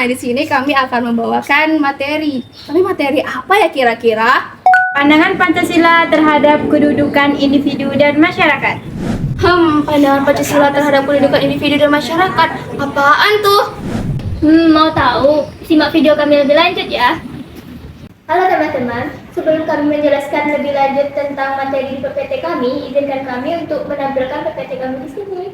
Nah, di sini kami akan membawakan materi. Tapi materi apa ya kira-kira? Pandangan Pancasila terhadap kedudukan individu dan masyarakat. Pandangan Pancasila terhadap kedudukan individu dan masyarakat. Apaan tuh? Mau tahu? Simak video kami lebih lanjut ya. Halo teman-teman, sebelum kami menjelaskan lebih lanjut tentang materi di PPT kami, izinkan kami untuk menampilkan PPT kami di sini.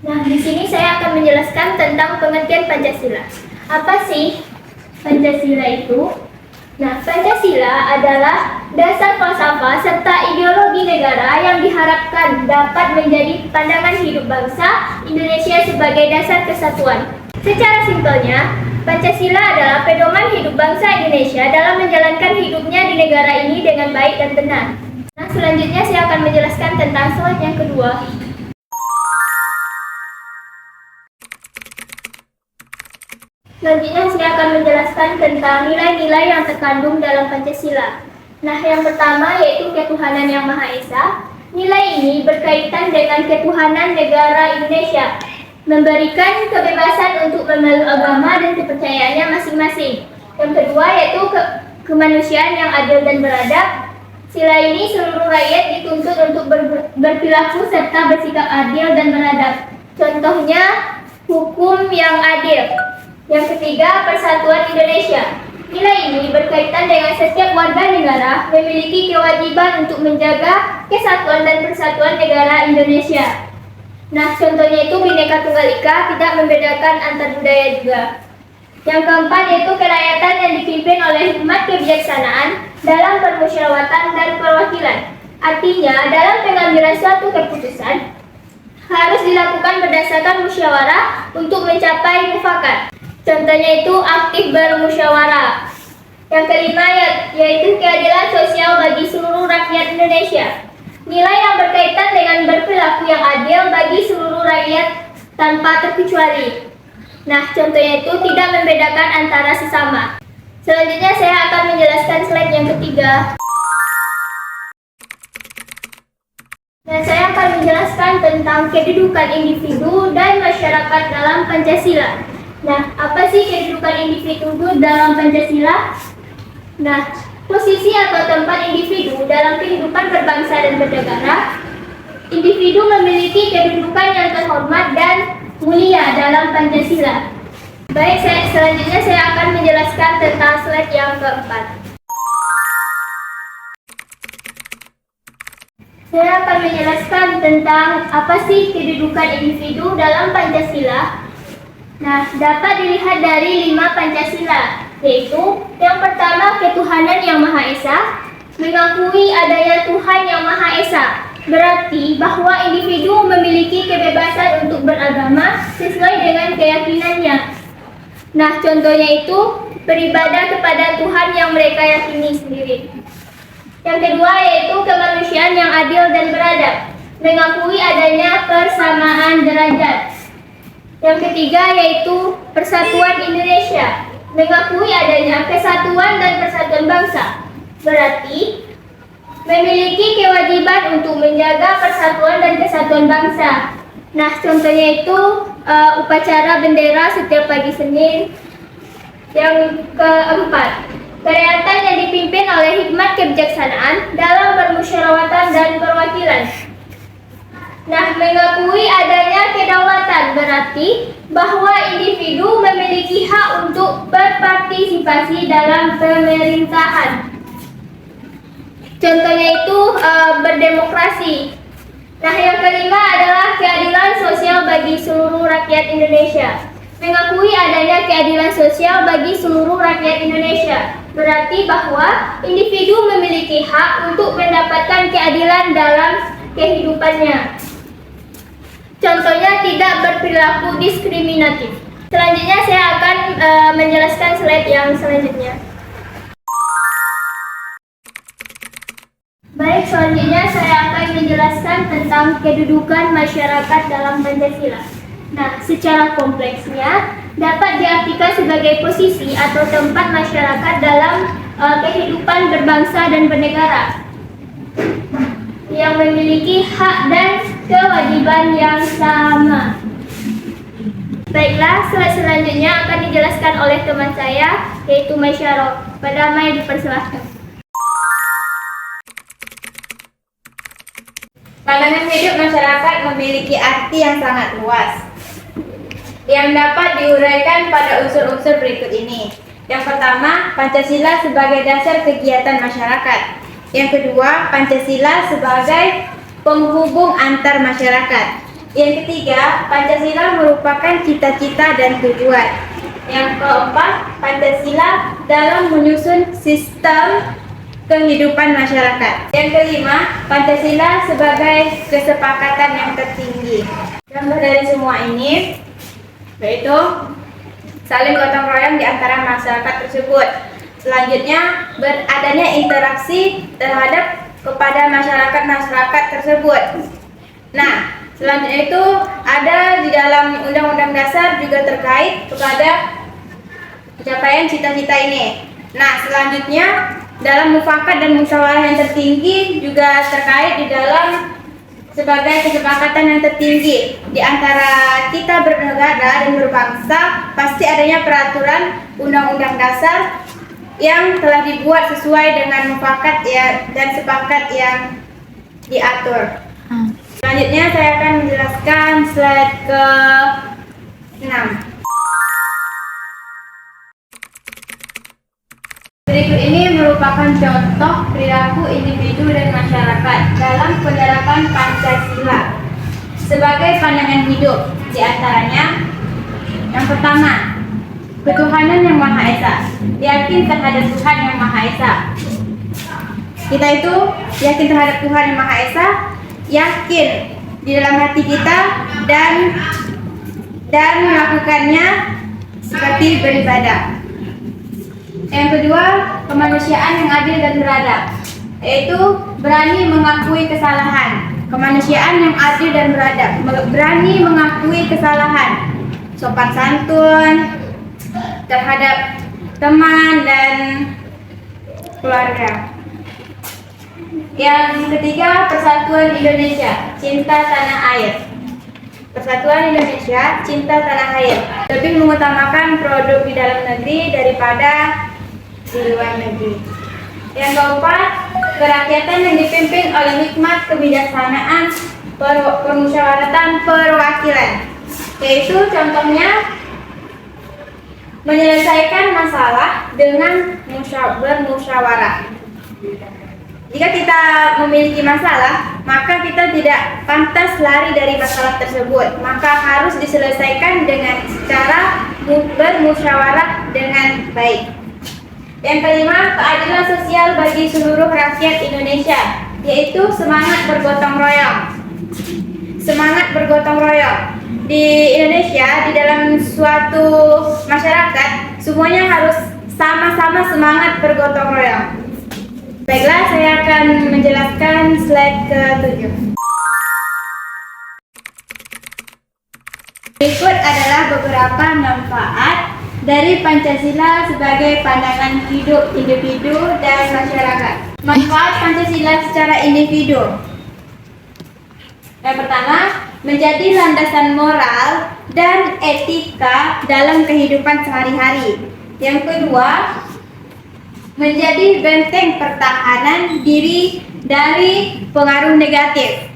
Nah, di sini saya akan menjelaskan tentang pengertian Pancasila. Apa sih Pancasila itu? Nah, Pancasila adalah dasar falsafah serta ideologi negara yang diharapkan dapat menjadi pandangan hidup bangsa Indonesia sebagai dasar kesatuan. Secara simpelnya, Pancasila adalah pedoman hidup bangsa Indonesia dalam menjalankan hidupnya di negara ini dengan baik dan benar. Nah, selanjutnya saya akan menjelaskan tentang slide yang kedua. Selanjutnya saya akan menjelaskan tentang nilai-nilai yang terkandung dalam Pancasila. Nah, yang pertama yaitu ketuhanan yang Maha Esa. Nilai ini berkaitan dengan ketuhanan negara Indonesia, memberikan kebebasan untuk memeluk agama dan kepercayaannya masing-masing. Yang kedua yaitu kemanusiaan yang adil dan beradab. Sila ini seluruh rakyat dituntut untuk berperilaku serta bersikap adil dan beradab. Contohnya, hukum yang adil. Yang ketiga, persatuan Indonesia. Nilai ini berkaitan dengan setiap warga negara memiliki kewajiban untuk menjaga kesatuan dan persatuan negara Indonesia. Nah, contohnya itu Bhinneka Tunggal Ika, tidak membedakan antar budaya juga. Yang keempat yaitu kerakyatan yang dipimpin oleh hikmat kebijaksanaan dalam permusyawaratan dan perwakilan. Artinya, dalam pengambilan suatu keputusan harus dilakukan berdasarkan musyawarah untuk mencapai mufakat. Contohnya itu aktif bermusyawarah. Yang kelima yaitu keadilan sosial bagi seluruh rakyat Indonesia. Nilai yang berkaitan dengan berperilaku yang adil bagi seluruh rakyat tanpa terkecuali. Nah, contohnya itu tidak membedakan antara sesama. Selanjutnya saya akan menjelaskan slide yang ketiga. Dan saya akan menjelaskan tentang kedudukan individu dan masyarakat dalam Pancasila. Nah, apa sih kedudukan individu dalam Pancasila? Nah, posisi atau tempat individu dalam kehidupan berbangsa dan bernegara. Individu memiliki kedudukan yang terhormat dan mulia dalam Pancasila. Baik, selanjutnya saya akan menjelaskan tentang slide yang keempat. Saya akan menjelaskan tentang apa sih kedudukan individu dalam Pancasila. Nah, dapat dilihat dari 5 Pancasila, yaitu yang pertama ketuhanan yang Maha Esa, mengakui adanya Tuhan yang Maha Esa, berarti bahwa individu memiliki kebebasan untuk beragama sesuai dengan keyakinannya. Nah, contohnya itu beribadah kepada Tuhan yang mereka yakini sendiri. Yang kedua yaitu kemanusiaan yang adil dan beradab, mengakui adanya persamaan derajat. Yang ketiga yaitu persatuan Indonesia, mengakui adanya kesatuan dan persatuan bangsa, berarti memiliki kewajiban untuk menjaga persatuan dan kesatuan bangsa. Nah, contohnya itu upacara bendera setiap pagi Senin. Yang keempat, kerakyatan yang dipimpin oleh hikmat kebijaksanaan dalam permusyawaratan dan perwakilan. Nah, mengakui adanya kedaulatan berarti bahwa individu memiliki hak untuk berpartisipasi dalam pemerintahan. Contohnya itu berdemokrasi. Nah, yang kelima adalah keadilan sosial bagi seluruh rakyat Indonesia. Mengakui adanya keadilan sosial bagi seluruh rakyat Indonesia berarti bahwa individu memiliki hak untuk mendapatkan keadilan dalam kehidupannya. Contohnya tidak berperilaku diskriminatif. Selanjutnya saya akan menjelaskan slide yang selanjutnya. Baik, selanjutnya saya akan menjelaskan tentang kedudukan masyarakat dalam Pancasila. Nah, secara kompleksnya dapat diartikan sebagai posisi atau tempat masyarakat dalam kehidupan berbangsa dan bernegara yang memiliki hak dan kewajiban yang sama. Baiklah, slide selanjutnya akan dijelaskan oleh teman saya, yaitu Maisyaro. Damai dipersilahkan. Pandangan hidup masyarakat memiliki arti yang sangat luas yang dapat diuraikan pada unsur-unsur berikut ini. Yang pertama, Pancasila sebagai dasar kegiatan masyarakat. Yang kedua, Pancasila sebagai penghubung antar masyarakat. Yang ketiga, Pancasila merupakan cita-cita dan tujuan. Yang keempat, Pancasila dalam menyusun sistem kehidupan masyarakat. Yang kelima, Pancasila sebagai kesepakatan yang tertinggi. Contoh dari semua ini yaitu saling gotong royong di antara masyarakat tersebut. Selanjutnya, beradanya interaksi terhadap kepada masyarakat tersebut. Nah, selanjutnya itu ada di dalam Undang-Undang Dasar juga terkait kepada pencapaian cita-cita ini. Nah, selanjutnya dalam mufakat dan musyawarah yang tertinggi juga terkait di dalam sebagai kesepakatan yang tertinggi di antara kita bernegara dan berbangsa, pasti adanya peraturan Undang-Undang Dasar yang telah dibuat sesuai dengan mufakat ya, dan sepakat yang diatur. Selanjutnya saya akan menjelaskan slide ke-6. Berikut ini merupakan contoh perilaku individu dan masyarakat dalam penerapan Pancasila sebagai pandangan hidup. Di antaranya, yang pertama, ketuhanan yang Maha Esa. Yakin terhadap Tuhan yang Maha Esa. Kita itu yakin terhadap Tuhan yang Maha Esa, yakin di dalam hati kita dan melakukannya seperti beribadah. Yang kedua, kemanusiaan yang adil dan beradab, yaitu berani mengakui kesalahan. Kemanusiaan yang adil dan beradab, berani mengakui kesalahan, sopan santun terhadap teman dan keluarga. Yang ketiga, persatuan Indonesia, cinta tanah air. Persatuan Indonesia, cinta tanah air, lebih mengutamakan produk di dalam negeri daripada di luar negeri. Yang keempat, kerakyatan yang dipimpin oleh hikmat kebijaksanaan permusyawaratan perwakilan, yaitu contohnya menyelesaikan masalah dengan bermusyawarah. Jika kita memiliki masalah, maka kita tidak pantas lari dari masalah tersebut, maka harus diselesaikan dengan cara bermusyawarah dengan baik. Yang kelima, keadilan sosial bagi seluruh rakyat Indonesia, yaitu semangat bergotong royong. Semangat bergotong royong. Di Indonesia, di dalam suatu masyarakat, semuanya harus sama-sama semangat bergotong royong. Baiklah, saya akan menjelaskan slide ke-7. Berikut adalah beberapa manfaat dari Pancasila sebagai pandangan hidup individu dan masyarakat. Manfaat Pancasila secara individu. Yang pertama, menjadi landasan moral dan etika dalam kehidupan sehari-hari. Yang kedua, menjadi benteng pertahanan diri dari pengaruh negatif.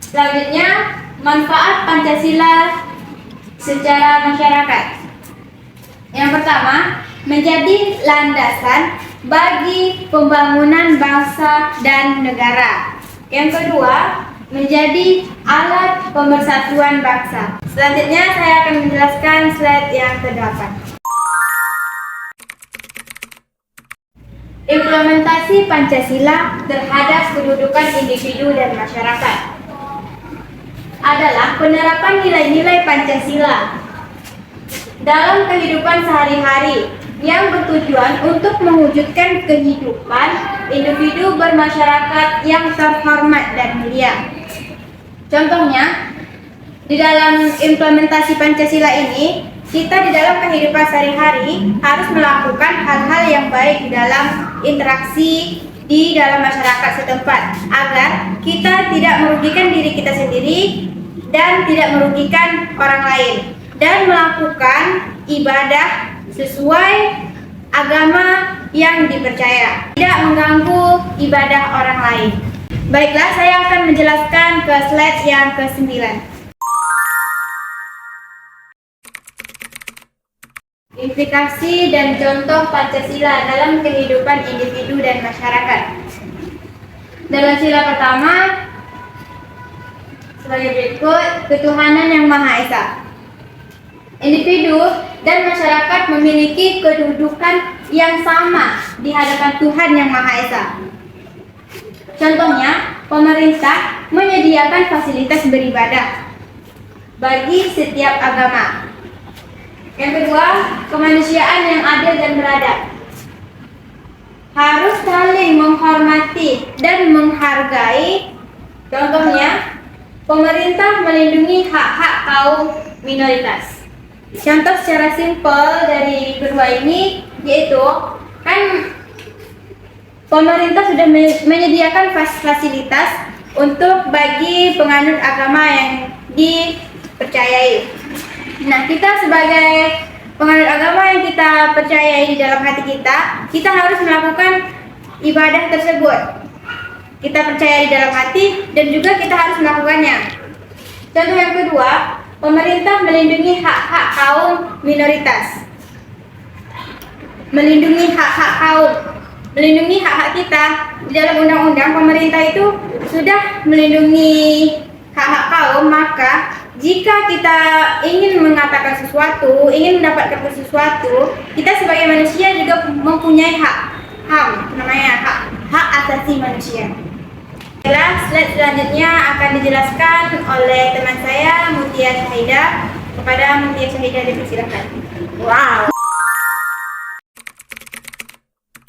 Selanjutnya, manfaat Pancasila secara masyarakat. Yang pertama, menjadi landasan bagi pembangunan bangsa dan negara. Yang kedua, menjadi alat pemersatuan bangsa. Selanjutnya saya akan menjelaskan slide yang ke-8. Implementasi Pancasila terhadap kedudukan individu dan masyarakat adalah penerapan nilai-nilai Pancasila dalam kehidupan sehari-hari yang bertujuan untuk mewujudkan kehidupan individu bermasyarakat yang terhormat dan mulia. Contohnya, di dalam implementasi Pancasila ini, kita di dalam kehidupan sehari-hari harus melakukan hal-hal yang baik di dalam interaksi di dalam masyarakat setempat agar kita tidak merugikan diri kita sendiri dan tidak merugikan orang lain, dan melakukan ibadah sesuai agama yang dipercaya, tidak mengganggu ibadah orang lain. Baiklah, saya akan menjelaskan ke slide yang ke-9. Implikasi dan contoh Pancasila dalam kehidupan individu dan masyarakat. Dalam sila pertama, sebagai berikut, ketuhanan yang Maha Esa. Individu dan masyarakat memiliki kedudukan yang sama di hadapan Tuhan yang Maha Esa. Contohnya, pemerintah menyediakan fasilitas beribadah bagi setiap agama. Yang kedua, kemanusiaan yang adil dan beradab. Harus saling menghormati dan menghargai. Contohnya, pemerintah melindungi hak-hak kaum minoritas. Contoh secara simpel dari kedua ini yaitu kan pemerintah sudah menyediakan fasilitas untuk bagi penganut agama yang dipercayai. Nah, kita sebagai penganut agama yang kita percayai di dalam hati kita, kita harus melakukan ibadah tersebut. Kita percaya di dalam hati dan juga kita harus melakukannya. Contoh yang kedua, pemerintah melindungi hak-hak kaum minoritas. Melindungi hak-hak kaum, melindungi hak-hak kita. Di dalam undang-undang pemerintah itu sudah melindungi hak-hak kaum, maka jika kita ingin mengatakan sesuatu, ingin mendapatkan sesuatu, kita sebagai manusia juga mempunyai hak, hak asasi manusia. Slide selanjutnya akan dijelaskan oleh teman saya, Mutia Syahida. Kepada Mutia Syahida dipersilakan. Wow.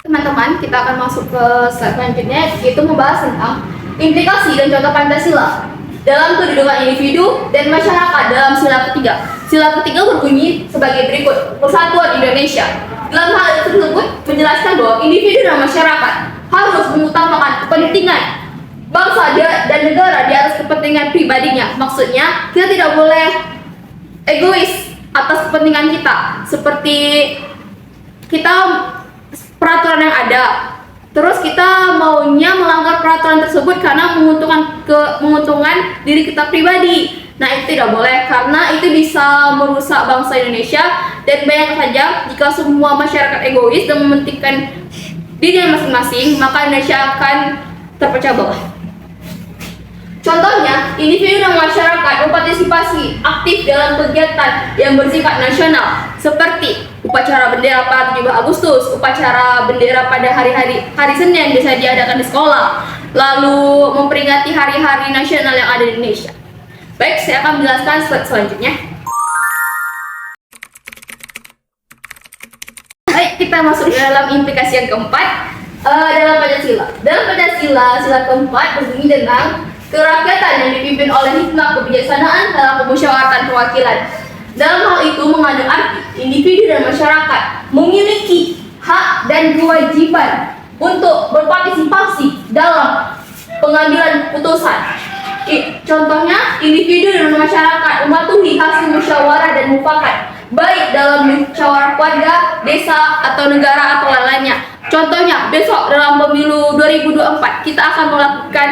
Teman-teman, kita akan masuk ke slide selanjutnya, yaitu membahas tentang implikasi dan contoh Pancasila dalam kehidupan individu dan masyarakat dalam sila ketiga. Sila ketiga berbunyi sebagai berikut: Persatuan Indonesia. Dalam hal tersebut menjelaskan bahwa individu dan masyarakat harus mengutamakan kepentingan bangsa dan negara di atas kepentingan pribadinya. Maksudnya, kita tidak boleh egois atas kepentingan kita, seperti kita peraturan yang ada, terus kita maunya melanggar peraturan tersebut karena menguntungkan diri kita pribadi. Nah, itu tidak boleh karena itu bisa merusak bangsa Indonesia, dan banyak saja jika semua masyarakat egois dan mementingkan dirinya masing-masing, maka Indonesia akan terpecah belah. Contohnya, individu dan masyarakat berpartisipasi aktif dalam kegiatan yang bersifat nasional seperti upacara bendera pada 17 Agustus, upacara bendera pada hari Senin yang biasa diadakan di sekolah, lalu memperingati hari-hari nasional yang ada di Indonesia. Baik, saya akan menjelaskan slide selanjutnya. Baik, kita masuk ke dalam implikasi yang keempat dalam Pancasila. Dalam Pancasila, sila keempat berbunyi tentang kerakyatan yang dipimpin oleh hikmah kebijaksanaan dalam pemusyawaratan perwakilan. Dalam hal itu mengandung arti individu dan masyarakat memiliki hak dan kewajiban untuk berpartisipasi dalam pengambilan putusan. Contohnya, individu dan masyarakat mematuhi hasil musyawarah dan mufakat, baik dalam musyawarah keluarga, desa, atau negara atau lainnya. Contohnya, besok dalam pemilu 2024 kita akan melakukan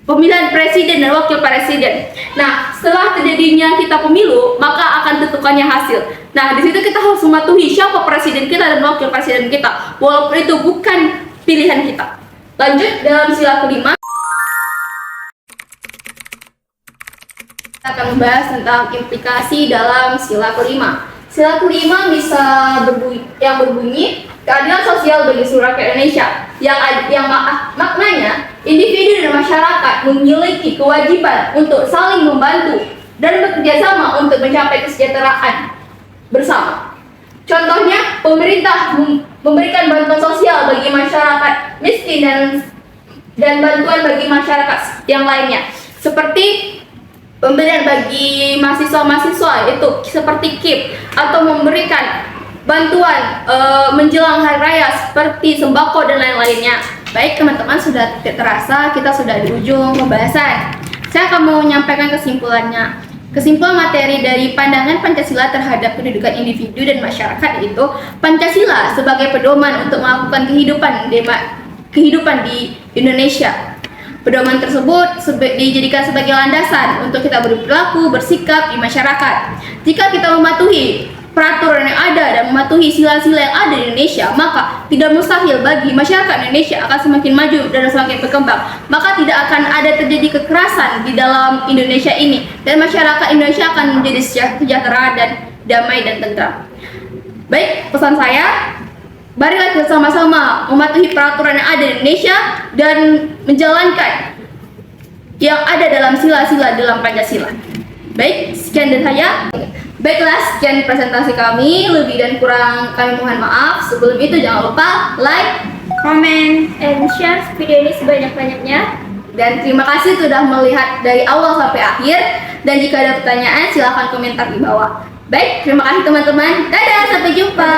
pemilihan presiden dan wakil presiden. Nah, setelah terjadinya kita pemilu, maka akan tentukannya hasil. Nah, di situ kita harus mematuhi siapa presiden kita dan wakil presiden kita, walaupun itu bukan pilihan kita. Lanjut dalam sila kelima, kita akan membahas tentang implikasi dalam sila kelima. Sila kelima bisa berbunyi keadilan sosial bagi seluruh rakyat Indonesia, yang maknanya individu dan masyarakat memiliki kewajiban untuk saling membantu dan bekerja sama untuk mencapai kesejahteraan bersama. Contohnya, pemerintah memberikan bantuan sosial bagi masyarakat miskin dan bantuan bagi masyarakat yang lainnya. Seperti pemberian bagi mahasiswa-mahasiswa itu seperti KIP, atau memberikan bantuan menjelang hari raya seperti sembako dan lain-lainnya. Baik teman-teman, sudah tidak terasa kita sudah di ujung pembahasan. Saya akan mau menyampaikan kesimpulannya. Kesimpulan materi dari pandangan Pancasila terhadap kedudukan individu dan masyarakat itu, Pancasila sebagai pedoman untuk melakukan kehidupan di Indonesia. Pedoman tersebut dijadikan sebagai landasan untuk kita berperilaku, bersikap di masyarakat. Jika kita mematuhi peraturan yang ada dan mematuhi sila-sila yang ada di Indonesia, maka tidak mustahil bagi masyarakat Indonesia akan semakin maju dan semakin berkembang. Maka tidak akan ada terjadi kekerasan di dalam Indonesia ini, dan masyarakat Indonesia akan menjadi sejahtera dan damai dan tentram. Baik, pesan saya, marilah kita sama-sama mematuhi peraturan yang ada di Indonesia dan menjalankan yang ada dalam sila-sila dalam Pancasila. Baik, sekian dari saya. Baiklah, sekian presentasi kami. Lebih dan kurang kami mohon maaf. Sebelum itu jangan lupa like, Comment. And share video ini sebanyak-banyaknya. dan terima kasih sudah melihat dari awal sampai akhir. Dan jika ada pertanyaan silahkan komentar di bawah. Baik, terima kasih teman-teman. Dadah, sampai jumpa.